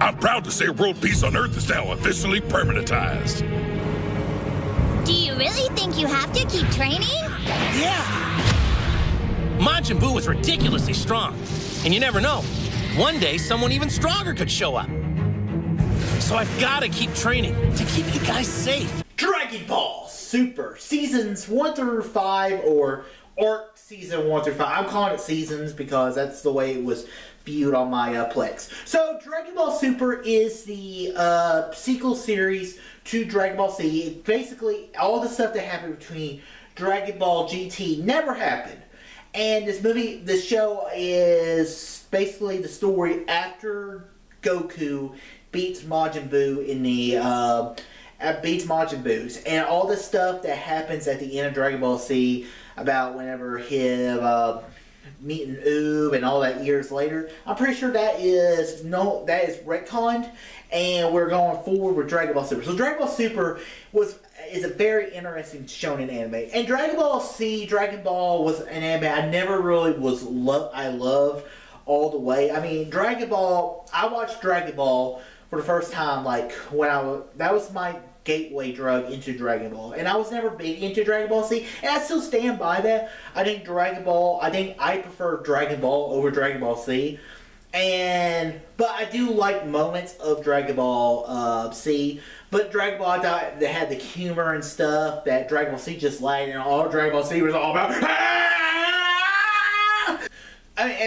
I'm proud to say world peace on Earth is now officially permanentized. Do you really think you have to keep training? Yeah! Majin Buu was ridiculously strong. And you never know. One day, someone even stronger could show up. So I've got to keep training to keep you guys safe. Dragon Ball Super Seasons 1 through 5, or Arc Season 1 through 5. I'm calling it Seasons because that's the way it was viewed on my Plex. So Dragon Ball Super is the sequel series to Dragon Ball Z. Basically, all the stuff that happened between Dragon Ball GT never happened. And this show is basically the story after Goku beats Majin Buu in the beats Majin Buu's, and all the stuff that happens at the end of Dragon Ball Z about whenever him meeting Oob and all that years later. I'm pretty sure that is retconned, and we're going forward with Dragon Ball Super. So Dragon Ball Super is a very interesting shonen anime, and Dragon Ball Z, Dragon Ball was an anime I never really I loved all the way. I mean, Dragon Ball, I watched Dragon Ball for the first time, like, that was my gateway drug into Dragon Ball. And I was never big into Dragon Ball Z, and I still stand by that. I think I prefer Dragon Ball over Dragon Ball Z. But I do like moments of Dragon Ball Z. But Dragon Ball, I thought they had the humor and stuff that Dragon Ball Z just lacked, and all Dragon Ball Z was all about.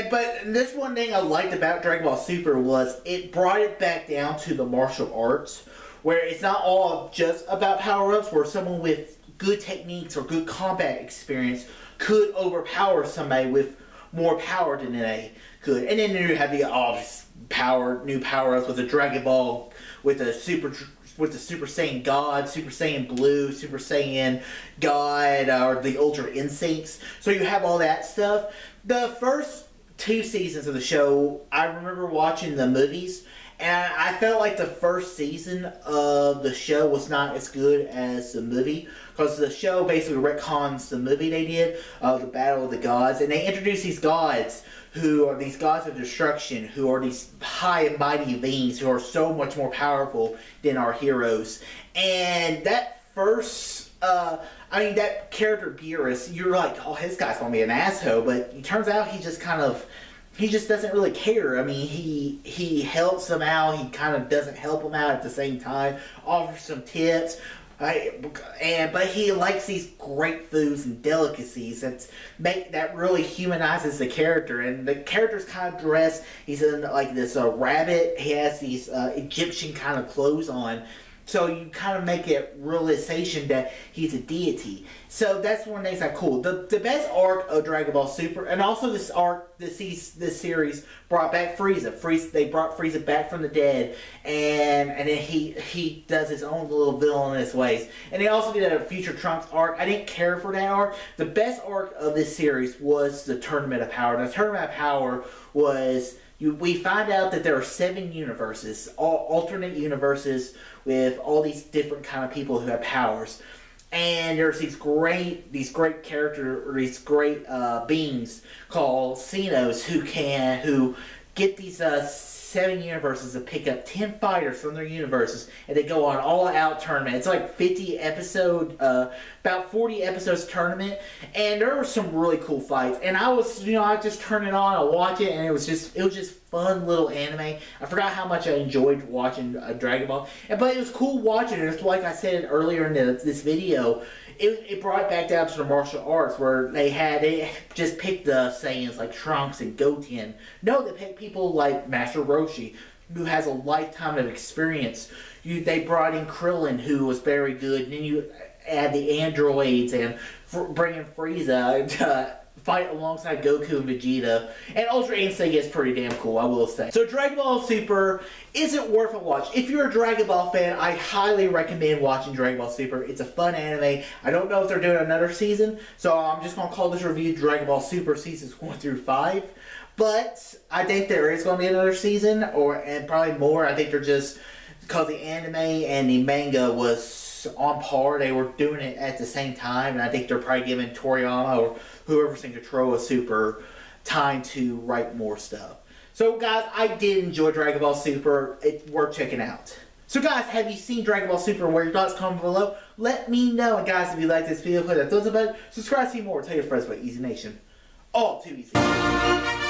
But this one thing I liked about Dragon Ball Super was it brought it back down to the martial arts, where it's not all just about power-ups, where someone with good techniques or good combat experience could overpower somebody with more power than they could. And then you have the new power-ups with the Dragon Ball, with the Super Saiyan God, Super Saiyan Blue, Super Saiyan God, or the Ultra Instincts. So you have all that stuff. The first 2 seasons of the show, I remember watching the movies, and I felt like the first season of the show was not as good as the movie, because the show basically retcons the movie they did, the Battle of the Gods, and they introduced these gods who are these gods of destruction, who are these high and mighty beings who are so much more powerful than our heroes. And that first, that character Beerus, you're like, oh, this guy's gonna be an asshole, but it turns out he just doesn't really care. I mean, he helps them out, he kind of doesn't help them out at the same time, offers some tips, but he likes these great foods and delicacies that really humanizes the character. And the character's kind of dressed, he's in like this rabbit, he has these Egyptian kind of clothes on. So you kind of make it realization that he's a deity. So that's one of the things that's cool. The best arc of Dragon Ball Super, and also this series brought back Frieza. They brought Frieza back from the dead, and then he does his own little villainous ways. And they also did a Future Trunks arc. I didn't care for that arc. The best arc of this series was the Tournament of Power. The Tournament of Power was we find out that there are 7 universes, alternate universes, with all these different kind of people who have powers. And there's these great beings called Xenos who get these 7 universes to pick up 10 fighters from their universes, and they go on all-out tournament. It's like 50 episode, about 40 episodes tournament, and there were some really cool fights. And I just turn it on, I watch it, and it was just fun little anime. I forgot how much I enjoyed watching Dragon Ball, but it was cool watching it. It's like I said earlier in this video. It brought it back down to the martial arts, where they just picked the Saiyans like Trunks and Goten. No, they picked people like Master Roshi, who has a lifetime of experience. They brought in Krillin, who was very good, and then you add the androids and bringing Frieza to fight alongside Goku and Vegeta. And Ultra Instinct is pretty damn cool, I will say. So Dragon Ball Super isn't worth a watch. If you're a Dragon Ball fan, I highly recommend watching Dragon Ball Super. It's a fun anime. I don't know if they're doing another season, so I'm just going to call this review Dragon Ball Super Seasons 1 through 5. But I think there is going to be another season, and probably more. I think they're just, because the anime and the manga was on par, they were doing it at the same time, and I think they're probably giving Toriyama or whoever's in control of Super time to write more stuff. So guys, I did enjoy Dragon Ball Super. It's worth checking out. So guys, have you seen Dragon Ball Super? What are your thoughts? Comment below. Let me know. And guys, if you like this video, click that thumbs up button. Subscribe to see more. Tell your friends about Easy Nation. All too easy.